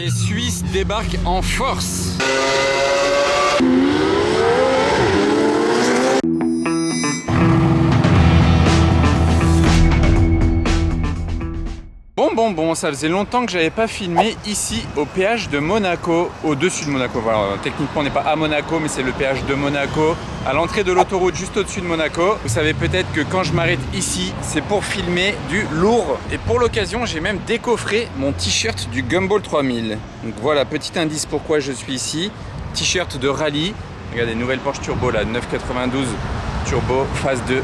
Les Suisses débarquent en force. Bon, ça faisait longtemps que j'avais pas filmé ici au péage de Monaco, au-dessus de Monaco. Voilà, techniquement on n'est pas à Monaco, mais c'est le péage de Monaco, à l'entrée de l'autoroute juste au-dessus de Monaco. Vous savez peut-être que quand je m'arrête ici, c'est pour filmer du lourd. Et pour l'occasion, j'ai même décoffré mon t-shirt du Gumball 3000. Donc voilà, petit indice pourquoi je suis ici. T-shirt de rallye. Regardez, nouvelle Porsche Turbo là, 992 Turbo, phase 2.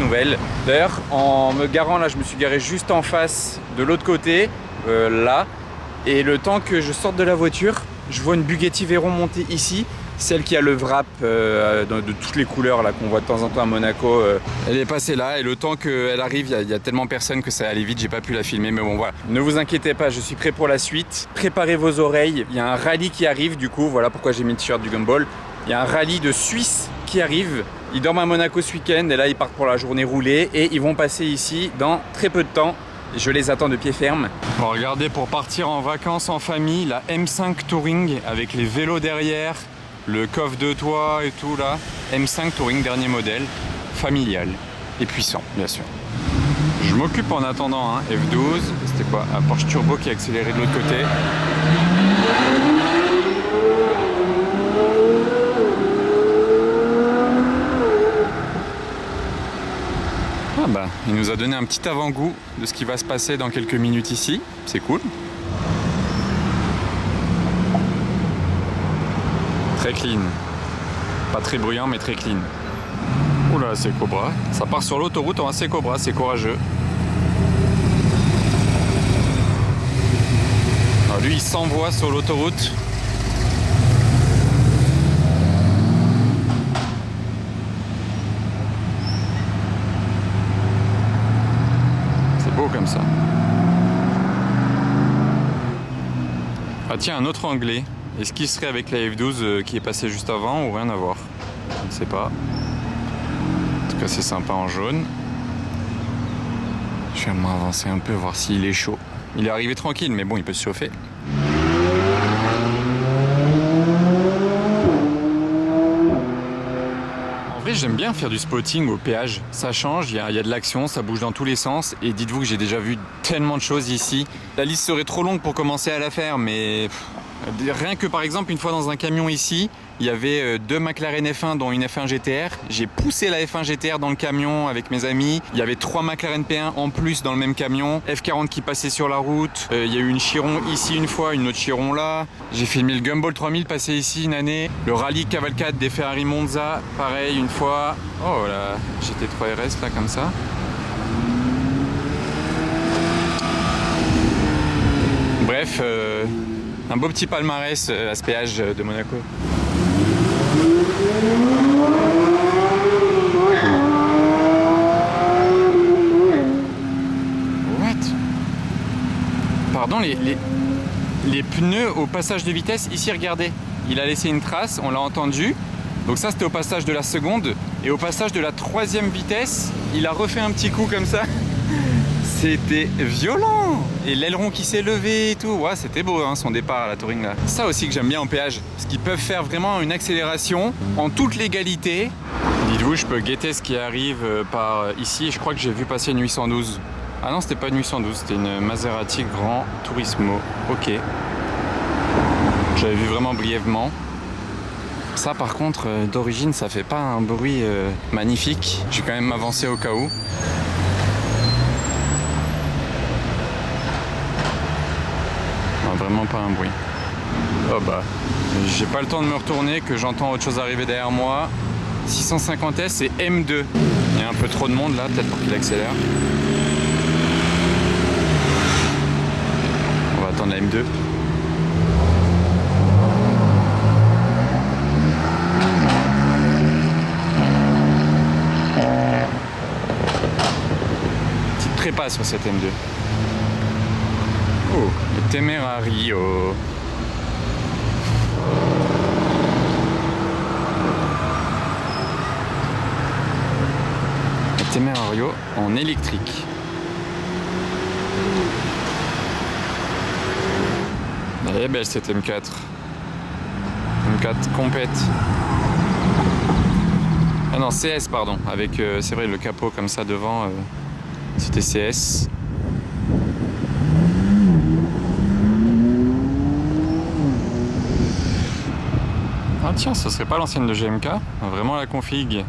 Nouvelle. D'ailleurs, en me garant là, je me suis garé juste en face de l'autre côté, là. Et le temps que je sorte de la voiture, je vois une Bugatti Veyron monter ici, celle qui a le wrap de toutes les couleurs là qu'on voit de temps en temps à Monaco. Elle est passée là et le temps qu'elle arrive, il y a tellement personne que ça allait vite, j'ai pas pu la filmer, mais bon voilà. Ne vous inquiétez pas, je suis prêt pour la suite. Préparez vos oreilles. Il y a un rallye qui arrive, du coup, voilà pourquoi j'ai mis le t-shirt du Gumball. Il y a un rallye de Suisse qui arrive. Ils dorment à Monaco ce week-end et là ils partent pour la journée roulée et ils vont passer ici dans très peu de temps. Je les attends de pied ferme. Bon, regardez, pour partir en vacances en famille, la M5 Touring avec les vélos derrière, le coffre de toit et tout là. M5 Touring, dernier modèle, familial et puissant bien sûr. Je m'occupe en attendant, hein, F12, c'était quoi? Un Porsche Turbo qui a accéléré de l'autre côté. Ah bah, il nous a donné un petit avant-goût de ce qui va se passer dans quelques minutes ici, c'est cool. Très clean, pas très bruyant mais très clean. Oula, c'est Cobra, ça part sur l'autoroute en AC Cobra, c'est courageux. Alors lui il s'envoie sur l'autoroute. Comme ça. Ah tiens, un autre anglais. Est-ce qu'il serait avec la F12 qui est passée juste avant ou rien à voir? Je ne sais pas. En tout cas, c'est sympa en jaune. Je vais m'avancer un peu, voir s'il est chaud. Il est arrivé tranquille, mais bon, il peut se chauffer. J'aime bien faire du spotting au péage, ça change, il y a de l'action, ça bouge dans tous les sens et dites-vous que j'ai déjà vu tellement de choses ici. La liste serait trop longue pour commencer à la faire, mais rien que par exemple une fois dans un camion ici, il y avait 2 McLaren F1 dont une F1 GTR. J'ai poussé la F1 GTR dans le camion avec mes amis. Il y avait 3 McLaren P1 en plus dans le même camion. F40 qui passait sur la route. Il y a eu une Chiron ici une fois, une autre Chiron là. J'ai filmé le Gumball 3000 passer ici une année. Le rallye cavalcade des Ferrari Monza, pareil une fois. Oh là, GT3 RS là comme ça. Bref, un beau petit palmarès à ce péage de Monaco. What? Pardon, les pneus au passage de vitesse, ici regardez, il a laissé une trace, on l'a entendu. Donc ça c'était au passage de la seconde. Et au passage de la 3e vitesse, il a refait un petit coup comme ça. C'était violent. Et l'aileron qui s'est levé et tout. Ouais, c'était beau hein, son départ à la Touring là. Ça aussi que j'aime bien en péage. Parce qu'ils peuvent faire vraiment une accélération en toute légalité. Dites-vous, je peux guetter ce qui arrive par ici. Je crois que j'ai vu passer une 812. Ah non, c'était pas une 812, c'était une Maserati Grand Turismo. Ok. J'avais vu vraiment brièvement. Ça par contre, d'origine, ça fait pas un bruit magnifique. Je vais quand même m'avancer au cas où. Vraiment pas un bruit. Oh bah, j'ai pas le temps de me retourner, que j'entends autre chose arriver derrière moi. 650S et M2. Il y a un peu trop de monde là, peut-être pour qu'il accélère. On va attendre la M2. Petite prépa sur cette M2. Oh, le Temerario. Le Temerario en électrique. Là, Elle est belle cette M4. M4 complète. Ah non, CS pardon. Avec, c'est vrai, le capot comme ça devant, c'était CS. Ah tiens, ce serait pas l'ancienne de GMK, vraiment la config.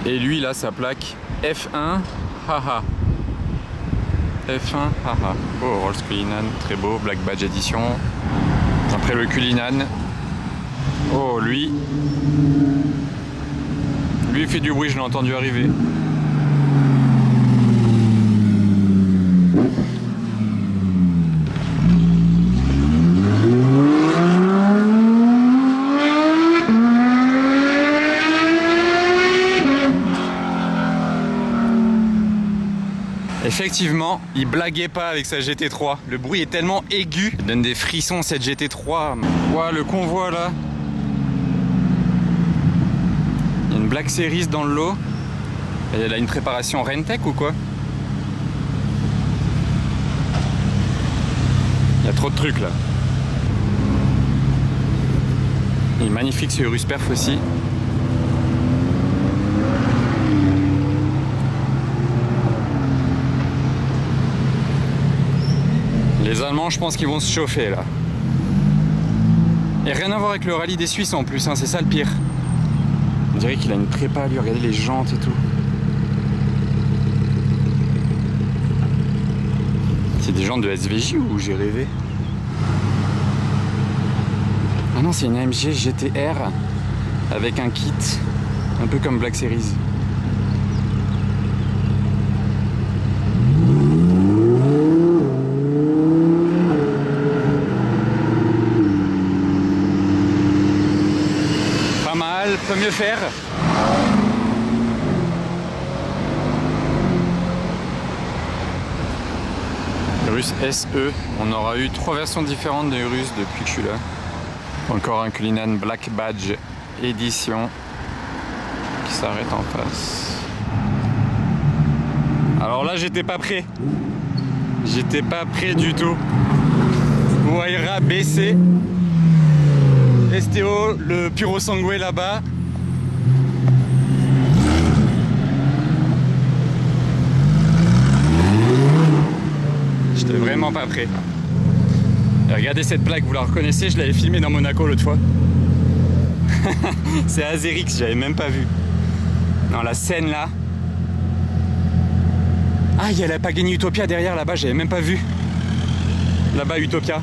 Et lui là, sa plaque F1, haha. F1, haha. Oh, Rolls Cullinan, très beau, Black Badge Edition. Après le Cullinan. Oh, lui il fait du bruit, je l'ai entendu arriver. Effectivement, il blaguait pas avec sa GT3. Le bruit est tellement aigu, il donne des frissons cette GT3. Ouah, le convoi là. Il y a une Black Series dans le lot. Et elle a une préparation Rentec ou quoi? Il y a trop de trucs là. Il est magnifique ce Urus Perf aussi. Les Allemands, je pense qu'ils vont se chauffer là. Et rien à voir avec le rallye des Suisses en plus, hein, c'est ça le pire. On dirait qu'il a une prépa, lui, regardez les jantes et tout. C'est des jantes de SVJ ou j'ai rêvé? Ah non, c'est une AMG GTR avec un kit, un peu comme Black Series. Peut mieux faire. Urus SE, on aura eu 3 versions différentes de Urus depuis que je suis là. Encore un Cullinan Black Badge Edition qui s'arrête en face. Alors là j'étais pas prêt. J'étais pas prêt du tout. Huayra BC. STO, le Puro Sangue là-bas. J'étais vraiment pas prêt. Et regardez cette plaque, vous la reconnaissez, je l'avais filmée dans Monaco l'autre fois. C'est Azerix, j'avais même pas vu. Non, la scène là. Ah, il y a la Pagani Utopia derrière là-bas, j'avais même pas vu. Là-bas, Utopia.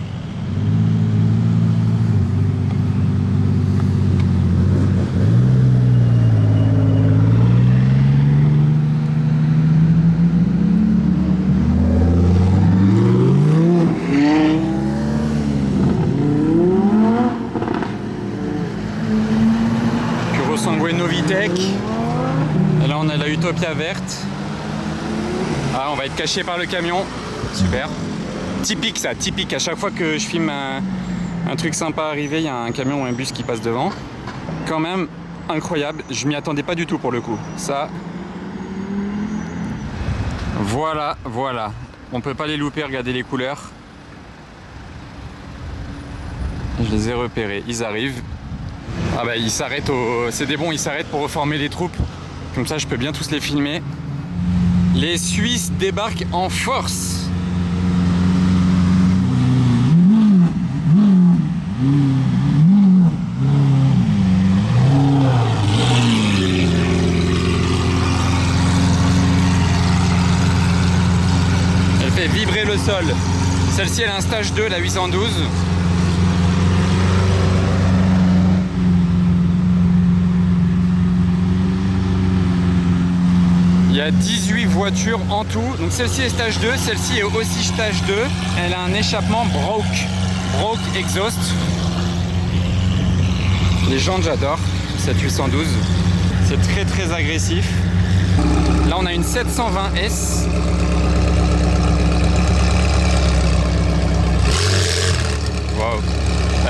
Novitec. Et là on a la Utopia verte. Ah, on va être caché par le camion. Super. Typique ça, typique. À chaque fois que je filme un truc sympa arriver, il y a un camion ou un bus qui passe devant. Quand même incroyable. Je m'y attendais pas du tout pour le coup. Ça. Voilà, voilà. On peut pas les louper, regardez les couleurs. Je les ai repérés. Ils arrivent. Ah bah ils s'arrêtent c'est des bons, ils s'arrêtent pour reformer les troupes. Comme ça je peux bien tous les filmer. Les Suisses débarquent en force. Elle fait vibrer le sol. Celle-ci elle a un stage 2, la 812. Il y a 18 voitures en tout, donc celle-ci est stage 2, celle-ci est aussi stage 2. Elle a un échappement Broke exhaust. Les jantes j'adore, cette 812, c'est très très agressif. Là on a une 720S. Waouh.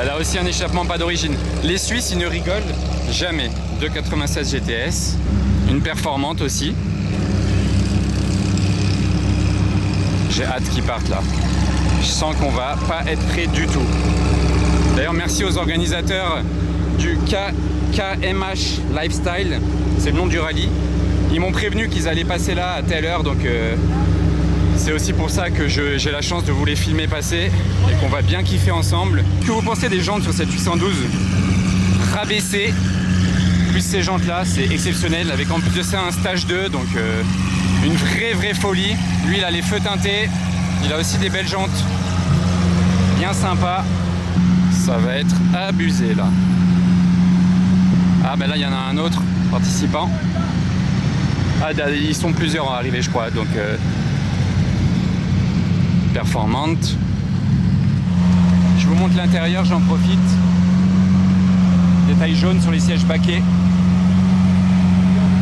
Elle a aussi un échappement pas d'origine. Les Suisses ils ne rigolent jamais. 296 GTS, une performante aussi. J'ai hâte qu'ils partent là. Je sens qu'on va pas être prêt du tout. D'ailleurs, merci aux organisateurs du KMH Lifestyle, c'est le nom du rallye. Ils m'ont prévenu qu'ils allaient passer là à telle heure, donc c'est aussi pour ça que j'ai la chance de vous les filmer passer et qu'on va bien kiffer ensemble. Que vous pensez des jantes sur cette 812 rabaissée, plus ces jantes là, c'est exceptionnel, avec en plus de ça un stage 2, donc une vraie folie. Lui il a les feux teintés, il a aussi des belles jantes bien sympas. Ça va être abusé là. Ah ben là il y en a un autre participant. Ah ils sont plusieurs à arriver je crois, donc performante. Je vous montre l'intérieur, j'en profite. Détail jaune sur les sièges baquets.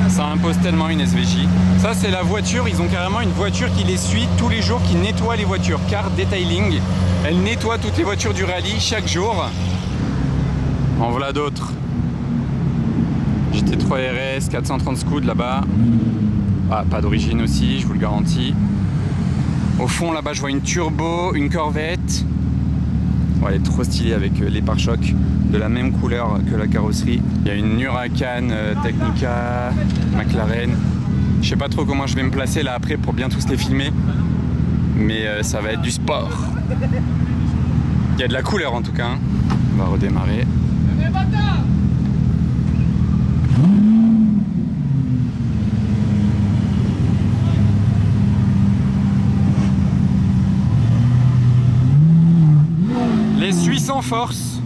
Ça impose tellement une SVJ. Ça c'est la voiture, ils ont carrément une voiture qui les suit tous les jours, qui nettoie les voitures. Car Detailing, elle nettoie toutes les voitures du rallye chaque jour. En voilà d'autres. GT3 RS, 430 scouts là-bas. Ah, pas d'origine aussi, je vous le garantis. Au fond là-bas je vois une turbo, une Corvette. Ouais, elle est trop stylée avec les pare-chocs de la même couleur que la carrosserie. Il y a une Huracan, Technica, McLaren. Je sais pas trop comment je vais me placer là après pour bien tous les filmer. Mais ça va être du sport. Il y a de la couleur en tout cas. Hein. On va redémarrer. Les Suisses en force.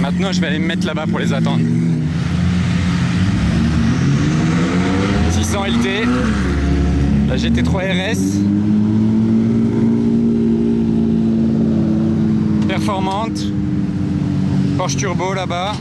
Maintenant je vais aller me mettre là-bas pour les attendre. 600 LT, la GT3 RS, performante, Porsche Turbo là-bas.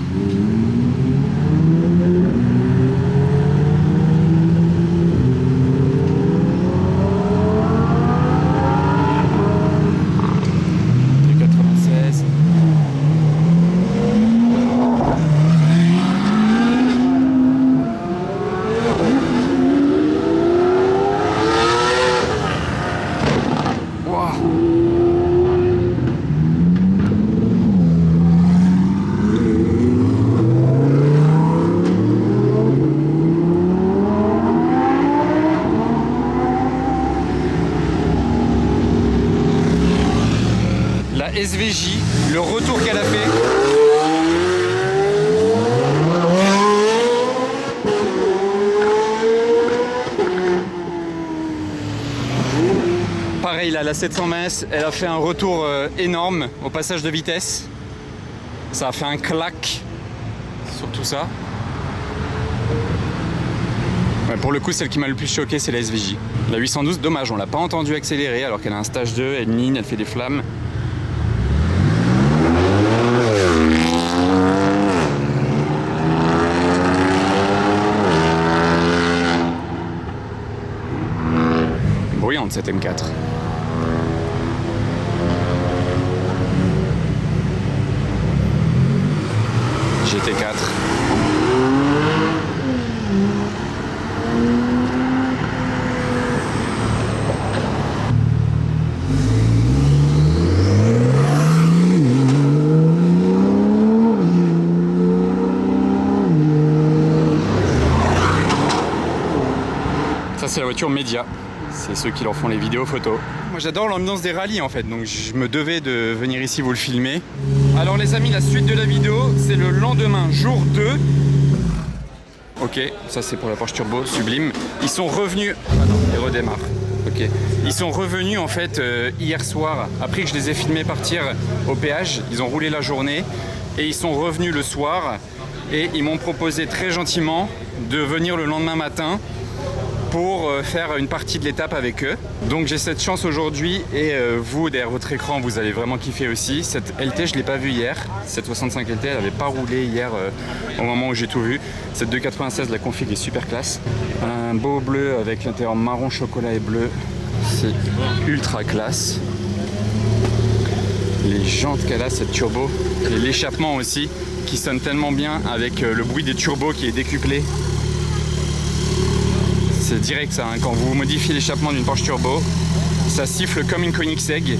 SVJ, le retour qu'elle a fait. Pareil là, la 720S, elle a fait un retour énorme au passage de vitesse. Ça a fait un clac sur tout ça. Ouais, pour le coup, celle qui m'a le plus choqué, c'est la SVJ. La 812, dommage, on l'a pas entendu accélérer alors qu'elle a un stage 2, elle mine, elle fait des flammes. Bruyante cette M4. GT4. Ça c'est la voiture média. C'est ceux qui leur font les vidéos photos. Moi j'adore l'ambiance des rallyes en fait, donc je me devais de venir ici vous le filmer. Alors les amis, la suite de la vidéo, c'est le lendemain, jour 2. Ok, ça c'est pour la Porsche Turbo, sublime. Ils sont revenus... Ah non, ils redémarrent. Ok. Ils sont revenus en fait hier soir, après que je les ai filmés partir au péage. Ils ont roulé la journée et ils sont revenus le soir. Et ils m'ont proposé très gentiment de venir le lendemain matin pour faire une partie de l'étape avec eux. Donc j'ai cette chance aujourd'hui et vous derrière votre écran vous allez vraiment kiffer aussi. Cette LT je ne l'ai pas vue hier, cette 65 LT elle n'avait pas roulé hier au moment où j'ai tout vu. Cette 296 la config est super classe. Un beau bleu avec l'intérieur marron, chocolat et bleu, c'est ultra classe. Les jantes qu'elle a cette turbo et l'échappement aussi qui sonne tellement bien avec le bruit des turbos qui est décuplé. C'est direct ça, hein. Quand vous modifiez l'échappement d'une Porsche Turbo, Ça siffle comme une Koenigsegg.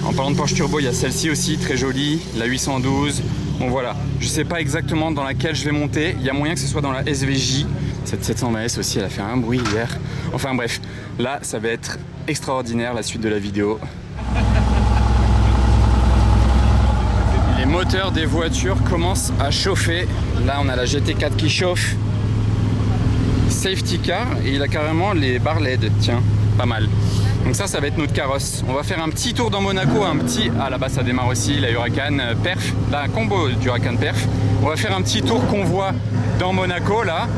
En parlant de Porsche Turbo, il y a celle-ci aussi, très jolie, la 812. Bon voilà, je sais pas exactement dans laquelle je vais monter. Il y a moyen que ce soit dans la SVJ. Cette 720S aussi, elle a fait un bruit hier. Enfin bref, là, ça va être extraordinaire la suite de la vidéo. Les moteurs des voitures commencent à chauffer. Là, on a la GT4 qui chauffe. Safety car, et il a carrément les barres LED. Tiens, pas mal. Donc ça va être notre carrosse. On va faire un petit tour dans Monaco, un petit... Ah là-bas ça démarre aussi, la Huracan Perf. Là, un combo du Huracan Perf. On va faire un petit tour convoi dans Monaco, là.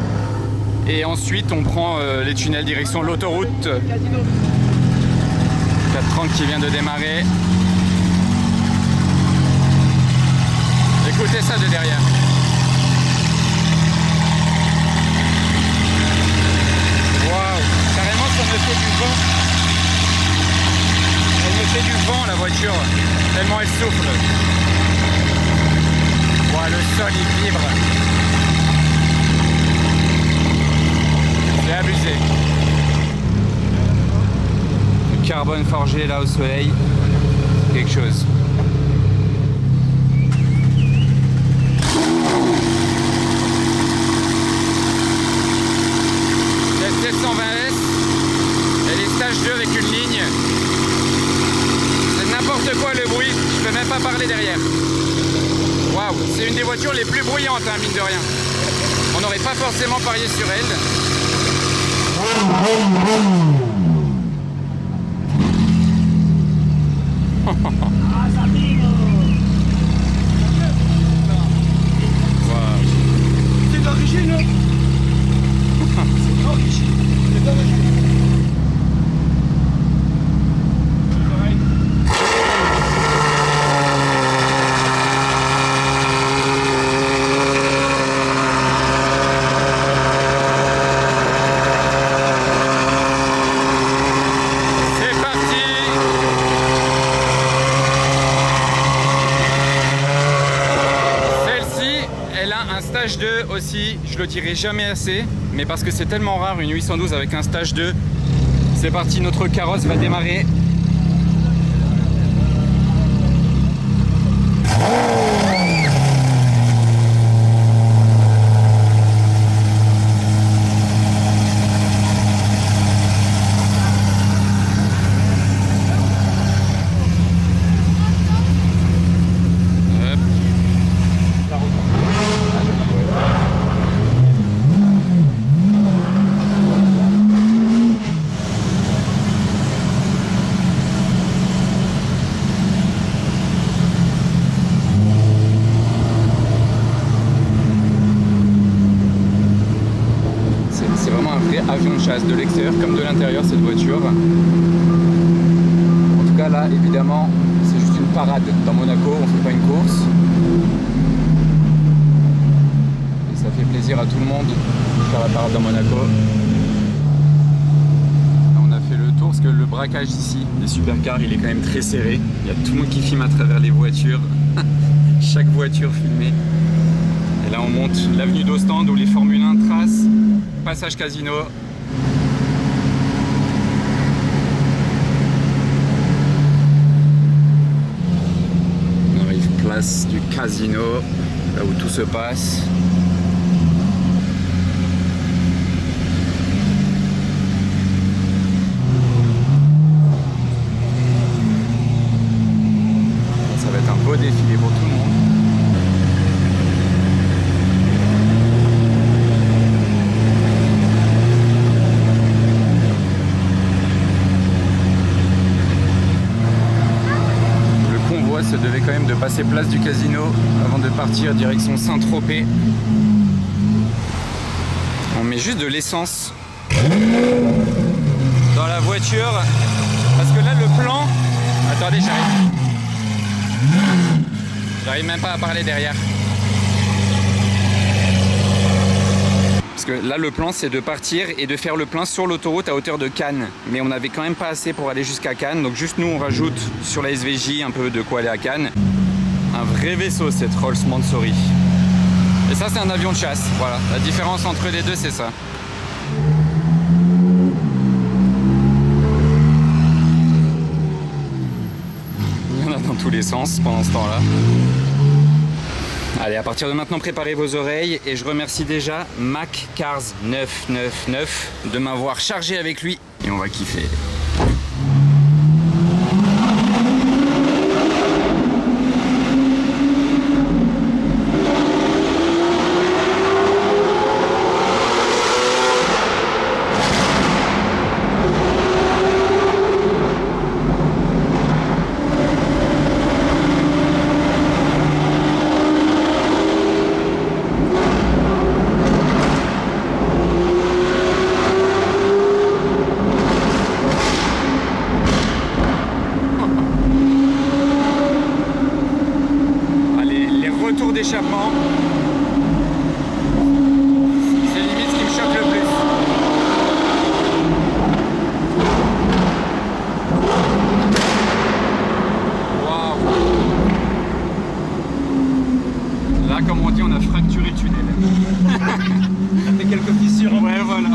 Et ensuite, on prend les tunnels direction l'autoroute. 430 qui vient de démarrer. Écoutez ça de derrière. Waouh, carrément ça me fait du vent. Elle me fait du vent la voiture, tellement elle souffle. Wow, le sol il vibre. C'est abusé. Le carbone forgé là au soleil, quelque chose. La 720S, elle est stage 2 avec une ligne. C'est n'importe quoi le bruit, je peux même pas parler derrière. Waouh, c'est une des voitures les plus bruyantes, hein, mine de rien. On n'aurait pas forcément parié sur elle. C'est d'origine. C'est d'origine. C'est d'origine. Stage 2 aussi, je le dirai jamais assez, mais parce que c'est tellement rare une 812 avec un stage 2. C'est parti, notre carrosse va démarrer. Avion de chasse de l'extérieur comme de l'intérieur cette voiture. En tout cas là évidemment c'est juste une parade dans Monaco, on fait pas une course. Et ça fait plaisir à tout le monde de faire la parade dans Monaco. Là, on a fait le tour parce que le braquage ici des supercars il est quand même très serré. Il y a tout le monde qui filme à travers les voitures. Chaque voiture filmée. Et là on monte l'avenue d'Ostende où les Formule 1 tracent. Passage Casino. On arrive place du Casino, là où tout se passe. Ça va être un beau défilé pour tout le monde. Ça devait quand même de passer place du Casino avant de partir direction Saint-Tropez. On met juste de l'essence dans la voiture parce que là le plan... Attendez, j'arrive même pas à parler derrière. Parce que là le plan c'est de partir et de faire le plein sur l'autoroute à hauteur de Cannes. Mais on n'avait quand même pas assez pour aller jusqu'à Cannes. Donc juste nous on rajoute sur la SVJ un peu de quoi aller à Cannes. Un vrai vaisseau cette Rolls Mansory. Et ça c'est un avion de chasse, voilà. La différence entre les deux c'est ça. Il y en a dans tous les sens pendant ce temps-là. Allez, à partir de maintenant, préparez vos oreilles et je remercie déjà Mac Cars 999 de m'avoir chargé avec lui et on va kiffer. D'échappement, c'est limite ce qui me choque le plus. Waouh! Là, comme on dit, on a fracturé le tunnel. Ça fait quelques fissures. Ouais, voilà.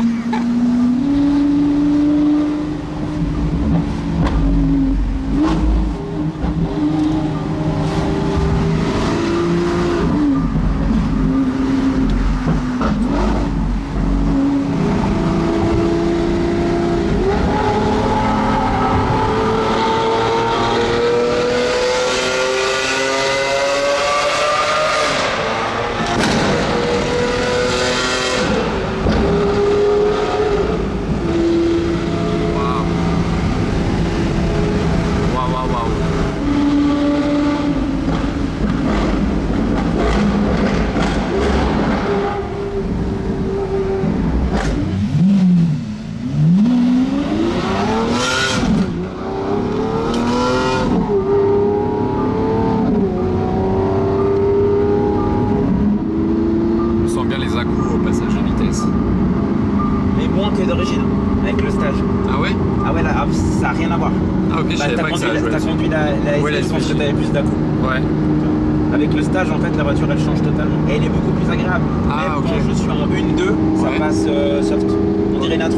D'origine, avec le stage. Ah ouais? Ah ouais, là, ça n'a rien à voir. Ah ok, je savais pas que ça jouait. T'as conduit la ouais, SVJ, que t'avais plus d'à-coups. Ouais. Avec le stage, en fait, la voiture, elle change totalement. Et elle est beaucoup plus agréable. Ah, même okay. quand je suis en 1-2, ça passe soft. On dirait une A3.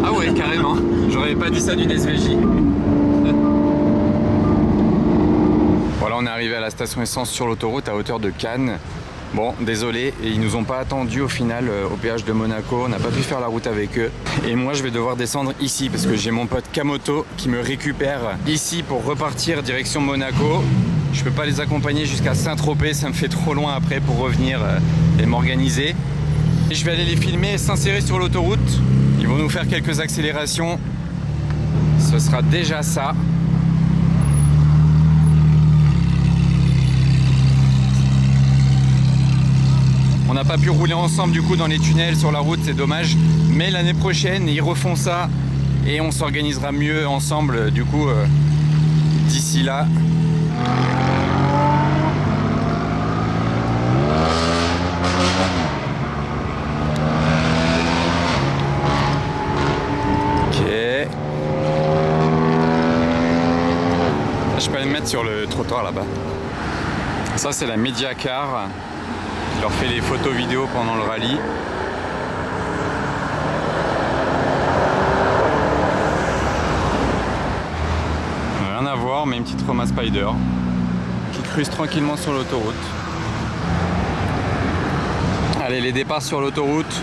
Ah ouais, carrément. J'aurais pas dit ça d'une SVJ. Voilà, on est arrivé à la station essence sur l'autoroute à hauteur de Cannes. Bon, désolé, et ils nous ont pas attendu au final au péage de Monaco, on n'a pas pu faire la route avec eux. Et moi je vais devoir descendre ici parce que j'ai mon pote Kamoto qui me récupère ici pour repartir direction Monaco. Je peux pas les accompagner jusqu'à Saint-Tropez, ça me fait trop loin après pour revenir et m'organiser. Et je vais aller les filmer et s'insérer sur l'autoroute. Ils vont nous faire quelques accélérations. Ce sera déjà ça. On n'a pas pu rouler ensemble du coup dans les tunnels sur la route, c'est dommage. Mais l'année prochaine, ils refont ça et on s'organisera mieux ensemble du coup d'ici là. Ok. Je peux aller me mettre sur le trottoir là-bas. Ça c'est la Mediacar. Je leur fais les photos vidéo pendant le rallye. Rien à voir, mais une petite Roma Spider qui cruise tranquillement sur l'autoroute. Allez, les départs sur l'autoroute.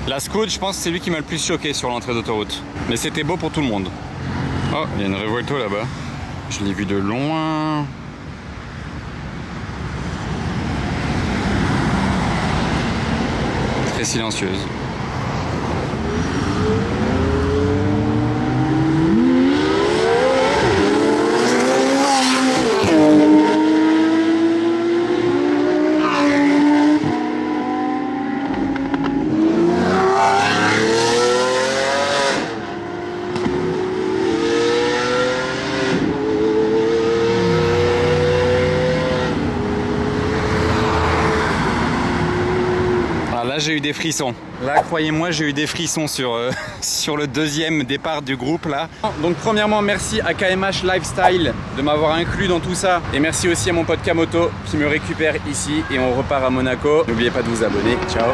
La Scout, je pense que c'est lui qui m'a le plus choqué sur l'entrée d'autoroute. Mais c'était beau pour tout le monde. Oh, il y a une Revuelto là-bas. Je l'ai vu de loin. Très silencieuse. j'ai eu des frissons. Là, croyez-moi, j'ai eu des frissons sur, sur le deuxième départ du groupe là. Donc premièrement, merci à KMH Lifestyle de m'avoir inclus dans tout ça. Et merci aussi à mon pote Kamoto qui me récupère ici et on repart à Monaco. N'oubliez pas de vous abonner. Ciao.